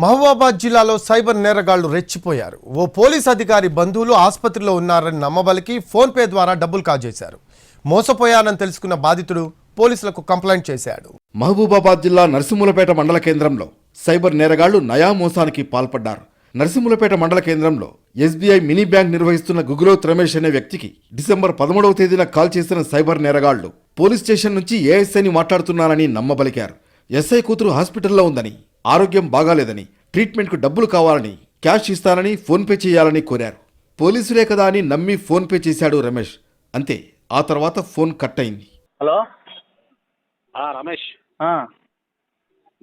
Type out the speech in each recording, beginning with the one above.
మహబూబాబాద్ జిల్లాలో సైబర్ నేరగాళ్లు రెచ్చిపోయారు. ఓ పోలీస్ అధికారి బంధువులు ఆసుపత్రిలో ఉన్నారని నమ్మబలికి ఫోన్పే ద్వారా డబ్బులు కాజేశారు. మోసపోయానని తెలుసుకున్న బాధితుడు పోలీసులకు కంప్లైంట్ చేశాడు. మహబూబాబాద్ జిల్లా నరసింహులపేట మండల కేంద్రంలో సైబర్ నేరగాళ్లు నయా మోసానికి పాల్పడ్డారు. నరసింహులపేట మండల కేంద్రంలో ఎస్బీఐ మినీ బ్యాంక్ నిర్వహిస్తున్న గుగులోత్ రమేష్ అనే వ్యక్తికి డిసెంబర్ 11వ తేదీన కాల్ చేసిన సైబర్ నేరగాళ్లు పోలీస్ స్టేషన్ నుంచి ఏఎస్ఐని మాట్లాడుతున్నానని నమ్మబలికారు. ఎస్ఐ కూతురు హాస్పిటల్లో ఉందని, ఆరోగ్యం బాగాలేదని, ట్రీట్మెంట్కు డబ్బులు కావాలని, క్యాష్ ఇస్తానని, ఫోన్పే చేయాలని కోరారు. పోలీసులే కదా అని నమ్మి ఫోన్పే చేశాడు రమేష్. అంతే, ఆ తర్వాత ఫోన్ కట్ అయింది. హలో రమేష్,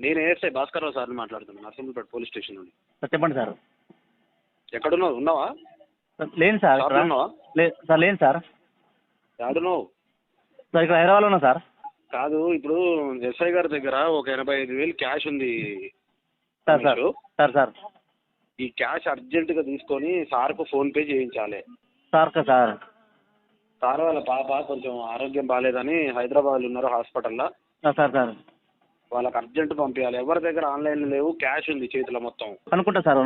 నేను ఏఎస్ఐ భాస్కర్రావు సార్ని మాట్లాడుతున్నాను, నరసింహపేట పోలీస్ స్టేషన్ నుండి. చెప్పండి సార్. ఎక్కడున్నావు? ఉన్నావా? లేను సార్. ఉన్నావా? సార్ లేను సార్. ఎక్కడున్నావు? సార్ ఇక్కడ హైదరాబాద్లో ఉన్నా సార్. కాదు, ఇప్పుడు ఎస్ఐ గారి దగ్గర ఒక 85,000 క్యాష్ ఉంది సార్. సార్ సార్ సార్ ఈ క్యాష్ అర్జెంటుగా తీసుకొని సార్కు ఫోన్పే చేయించాలి. సార్ సార్ సార్ వాళ్ళ పాప కొంచెం ఆరోగ్యం బాగాలేదని హైదరాబాద్లో ఉన్నారు హాస్పిటల్లో. సార్ సార్ వాళ్ళకి అర్జెంట్ పంపించాలి. ఎవరి దగ్గర ఆన్లైన్ లేవు, క్యాష్ ఉంది చేతిలో మొత్తం. కనుక్కుంటా సార్.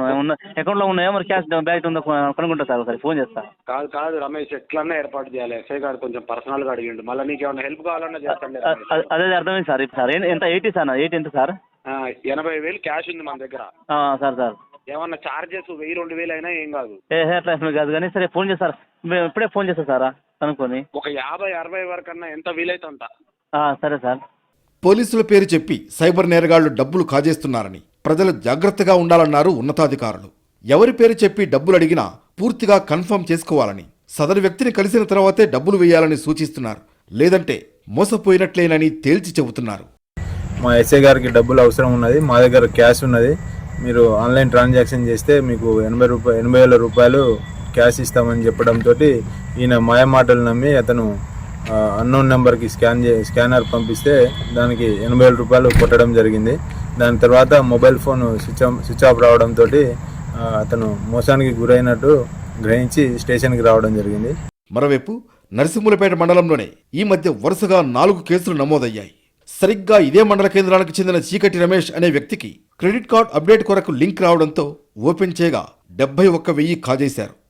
అకౌంట్లో ఉన్నాయో మరి క్యాష్ బ్యాగ్ ఉందో కనుక్కుంటా సార్. ఒకసారి ఫోన్ చేస్తా. కాదు రమేష్, ఎట్లన్నా ఏర్పాటు చేయాలి. ఎస్ఐ గారు కొంచెం పర్సనల్గా అడిగిండు. మళ్ళీ నీకు ఏమైనా హెల్ప్ కావాలన్నా చేస్తాను. అదే అర్థమైంది సార్. సార్ ఎంత 80 సార్? 80 ఎంత సార్? 80,000 క్యాష్ ఉంది మన దగ్గర. సార్ సార్ ఏమన్నా చార్జెస్ 1,000-2,000 అయినా ఏం కాదు. అట్లా కాదు కానీ సరే ఫోన్ చేస్తారు. ఇప్పుడే ఫోన్ చేస్తా సారా కనుక్కొని. ఒక 50-60 వరకు అన్నా ఎంత వీలైతే అంత. సరే సార్. పోలీసుల పేరు చెప్పి సైబర్ నేరగాళ్లు డబ్బులు కాజేస్తున్నారని ప్రజలు జాగ్రత్తగా ఉండాలన్నారు ఉన్నతాధికారులు. ఎవరి పేరు చెప్పి డబ్బులు అడిగినా పూర్తిగా కన్ఫర్మ్ చేసుకోవాలని, సదరు వ్యక్తిని కలిసిన తర్వాతే డబ్బులు వేయాలని సూచిస్తున్నారు. లేదంటే మోసపోయినట్లేనని తేల్చి చెబుతున్నారు. మా ఎస్ఐ గారికి డబ్బులు అవసరం ఉన్నది, మా దగ్గర క్యాష్ ఉన్నది, మీరు ఆన్లైన్ ట్రాన్సాక్షన్ చేస్తే మీకు 80,000 రూపాయలు క్యాష్ ఇస్తామని చెప్పడంతో ఈయన మాయమాటలు నమ్మి అతను అన్నోన్ నెంబర్కి స్కానర్ పంపిస్తే దానికి 80,000 రూపాయలు కొట్టడం జరిగింది. దాని తర్వాత మొబైల్ ఫోన్ స్విచ్ ఆఫ్ రావడంతో అతను మోసానికి గురైనట్టు గ్రహించి స్టేషన్కి రావడం జరిగింది. మరోవైపు నరసింహులపేట మండలంలోనే ఈ మధ్య వరుసగా 4 కేసులు నమోదయ్యాయి. సరిగ్గా ఇదే మండల కేంద్రానికి చెందిన చీకటి రమేష్ అనే వ్యక్తికి క్రెడిట్ కార్డ్ అప్డేట్ కొరకు లింక్ రావడంతో ఓపెన్ చేయగా 71,000 కాజేశారు.